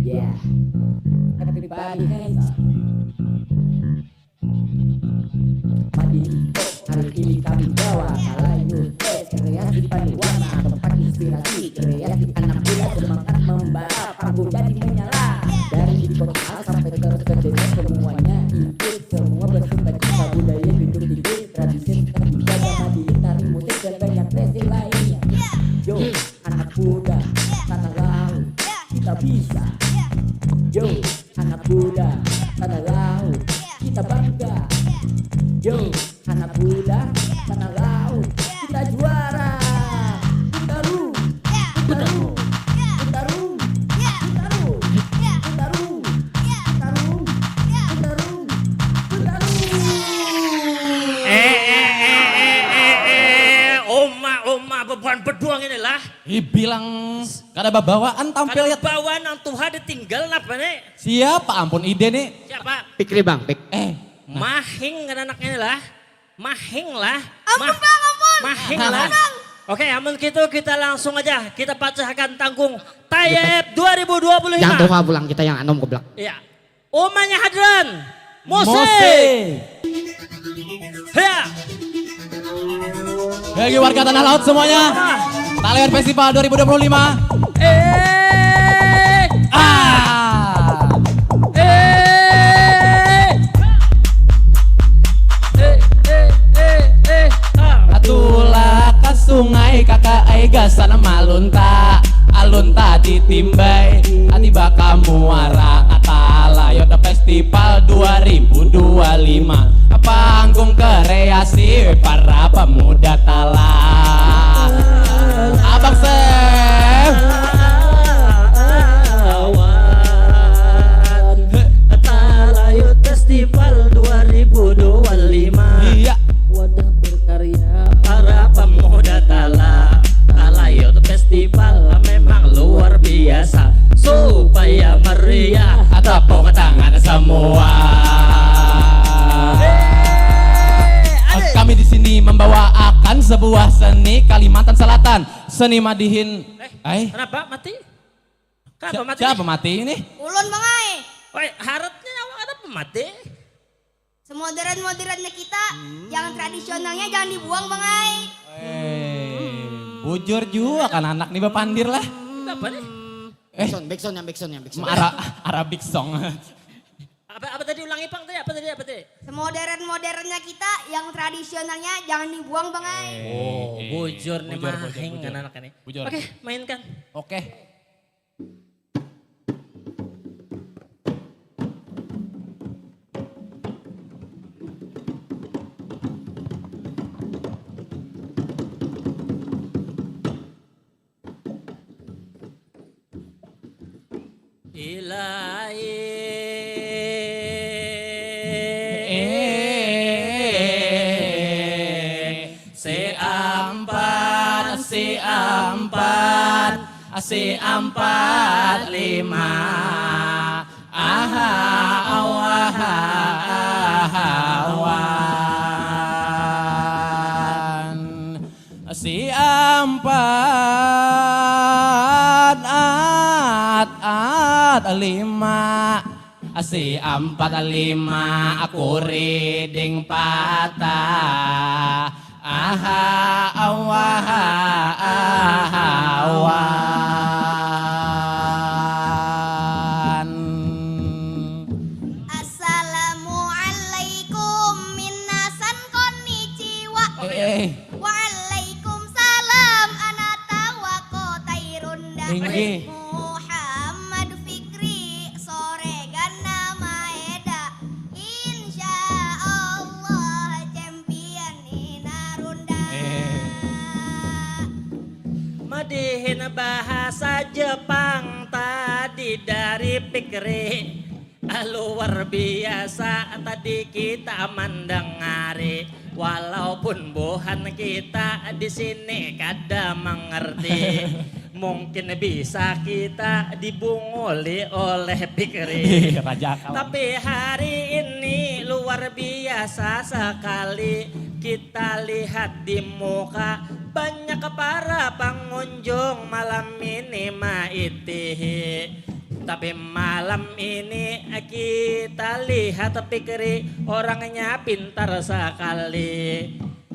Ya, happy pagi guys. Pagi hari ini kami bawa Kalayu tes kreasi padu warna tempat inspirasi kreasi anak muda semangat membara panggung jadi menyala dari di kota sampai terus ke desa semuanya ikut semua bersuka cita budaya hidup tinggi tradisi tetap dijaga mandiri tari musik dan banyak kreasi lainnya. Yo anak muda tanah laut kita bisa. Yo anak muda tanah laut kita bangga. Yo anak muda tanah laut kita juara. Putaru putaru putaru putaru putaru putaru putaru putaru. Oma beban berduang inilah. Bilang kada babawaan tampil ya. Bawa nang Tuhan ditinggal apa nih? Siapa ampun ide nih? Siapa? Pikri bang, pik. Mahing kan anaknya ini lah. Mahing lah. Ampun bang, ampun. Mahing lah. Oke, amun gitu kita langsung aja kita pecahkan tanggung Tayeb 2025. Yang tua pulang kita yang anom goblok. Iya. Omanya Hadran. Musik. Ya. Bagi warga Tanah Laut semuanya. Talian Festival 2025. Atulah ke sungai kakak aiga sana malunta. Alunta ditimbai atiba kamu arang atala Yoda Festival 2025 panggung kreasi para pemuda tala. Abang Sef Talayu Festival 2025. iya Wadah berkarya para pemuda tala. Talayu Festival memang luar biasa supaya meriah tepuk tangan semua. Kami di sini membawakan sebuah seni Kalimantan Selatan, seni Madihin. Kenapa mati? Kenapa mati? Siapa mati ini? Ulun bang ay. Woi, harapnya awak ada pemati. Semodern-modernnya kita, yang tradisionalnya jangan dibuang bang ay. Bujur juga kan anak nih Bapandir lah. Apa nih? Backsound. Arabic song. Apa tadi ulangi Pang tadi? Apa tadi? Semodern-modernnya kita, yang tradisionalnya jangan dibuang bang ay. Bujur nih Bujur, mahing bujur. kan anak ini. Bujur. Oke, mainkan. Oke. Si empat lima awan si empat lima si empat lima aku reading patah awan. Assalamualaikum minasan konnichiwa. Waalaikumsalam anatawa kotairunda. Tinggi. Muhammad Fikri sore gana maeda. Insya Allah champion inarunda. Madihin bahasa Jepang tadi dari Pikri. Luar biasa tadi kita mendengari. Walaupun buhan kita di sini kada mengerti. Mungkin bisa kita dibunguli oleh Pikri. Raja kawan. Tapi hari ini luar biasa sekali. Kita lihat di muka banyak para pengunjung malam ini maitihi. Tapi malam ini kita lihat pikiri orangnya pintar sekali.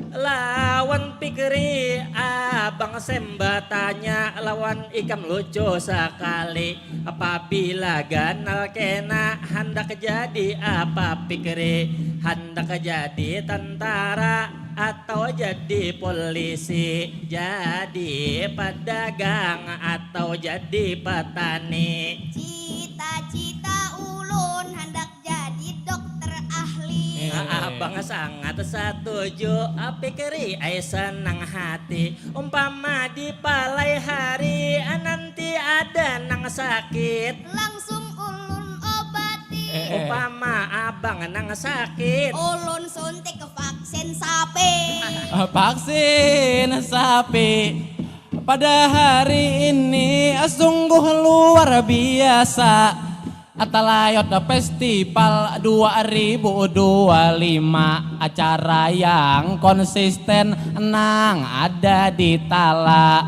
Lawan pikiri abang sembatanya lawan ikam lucu sekali. Apabila ganal kena hendak jadi apa pikiri? Hendak jadi tentara atau jadi polisi, jadi pedagang atau jadi petani. Cita-cita ulun hendak jadi dokter ahli. Abang sangat setuju, pikiri ai senang hati. Umpama di palai hari nanti ada nang sakit, Langsung ulun obati. umpama abang nang sakit, Ulun suntik ke vaksin sapi. Vaksin sapi pada hari ini sungguh luar biasa. Atalayot Festival 2025, acara yang konsisten nang ada di Tala.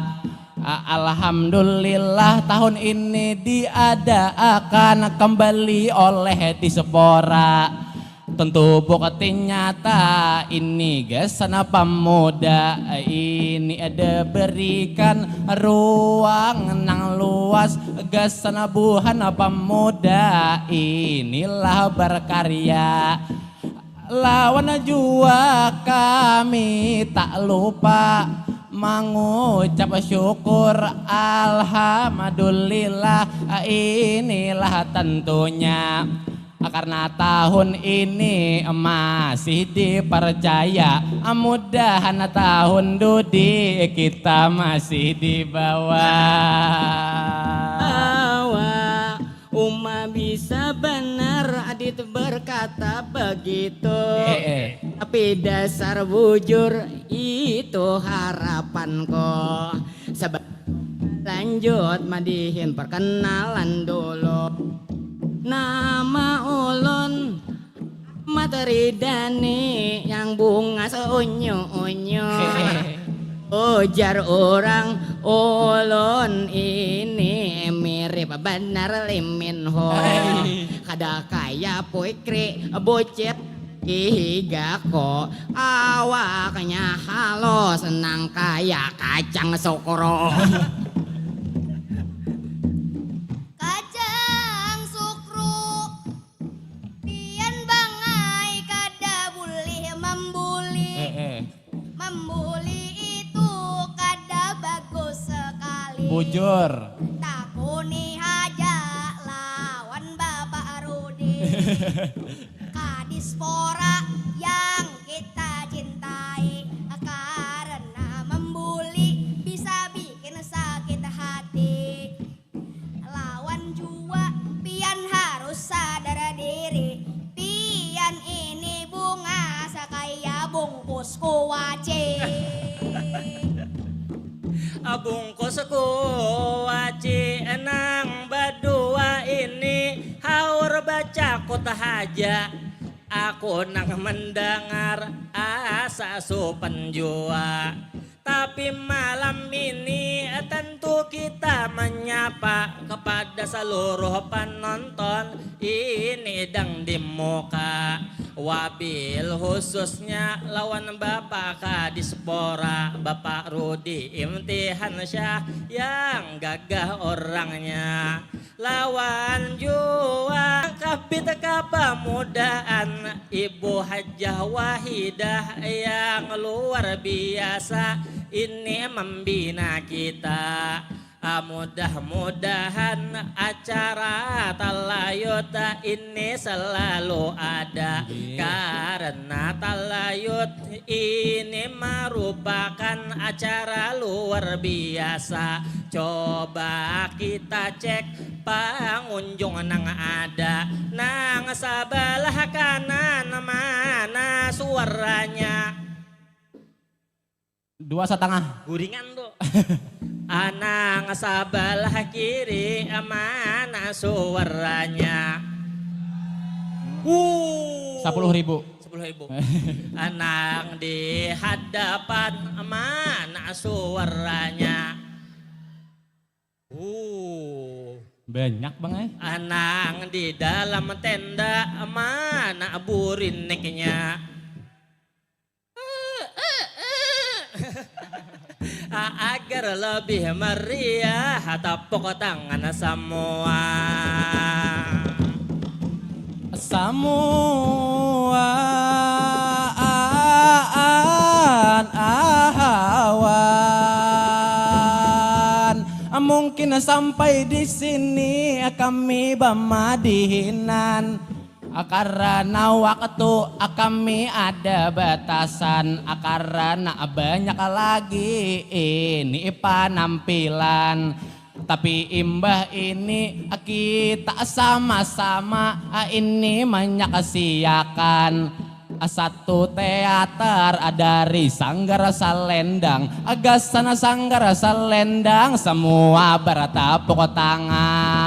Alhamdulillah tahun ini diadakan kembali oleh Dispora. Tentu bukti nyata ini guys sana pemuda ini ada berikan ruang nang luas gas sana buhan pemuda inilah berkarya. Lawan jua kami tak lupa mengucap syukur alhamdulillah inilah tentunya. Karena tahun ini masih dipercaya, mudahan tahun Dudi kita masih di bawah. Uma bisa benar Adit berkata begitu. Tapi dasar bujur itu harapanku. Sebab lanjut madihin perkenalan dulu. Nama ulun Materi Dani yang bunga seunyu-unyu. Ujar orang ulun ini mirip benar Liminho. Kada kaya Puikri bocet iga kok awaknya halus senang kaya kacang sokoro. Kacang sukru pian bangai kada boleh membuli. Membuli itu kada bagus sekali. Bujur. Takuni haja lawan Bapak Rudi. Kadispora yang kita cintai, karena membuli bisa bikin sakit hati. Lawan jua pian harus sadar diri. Pian ini bunga sakaya bungkus kuaci. Bungkus kuaci enang berdua ini haur baca kota haja. Aku nang mendengar asa supan jua. Tapi malam ini tentu kita menyapa kepada seluruh penonton ini dang di muka. Wabil khususnya lawan Bapak Kadispora, Bapak Rudi Imtihan Syah yang gagah orangnya. Lawan jua kapit kepemudaan Ibu Hajah Wahidah yang luar biasa ini membina kita. Mudah-mudahan acara talayut ini selalu ada. Karena talayut ini merupakan acara luar biasa. Coba kita cek pengunjung nang ada. Nang sebelah kanan mana suaranya? 2,5. Guringan tuh. Anang sebelah kiri mana suaranya? 10.000. 10.000. Anang di hadapan mana suaranya? Banyak bang Anang di dalam tenda mana buriniknya. Agar lebih meriah tepuk tangan semua. Ahawan mungkin sampai di sini kami bamadihinan karena waktu kami ada batasan karena banyak lagi ini penampilan. Tapi imbah ini kita sama-sama ini menyaksikan satu teater dari Sanggar Salendang. Agasana Sanggar Salendang semua bertepuk tangan.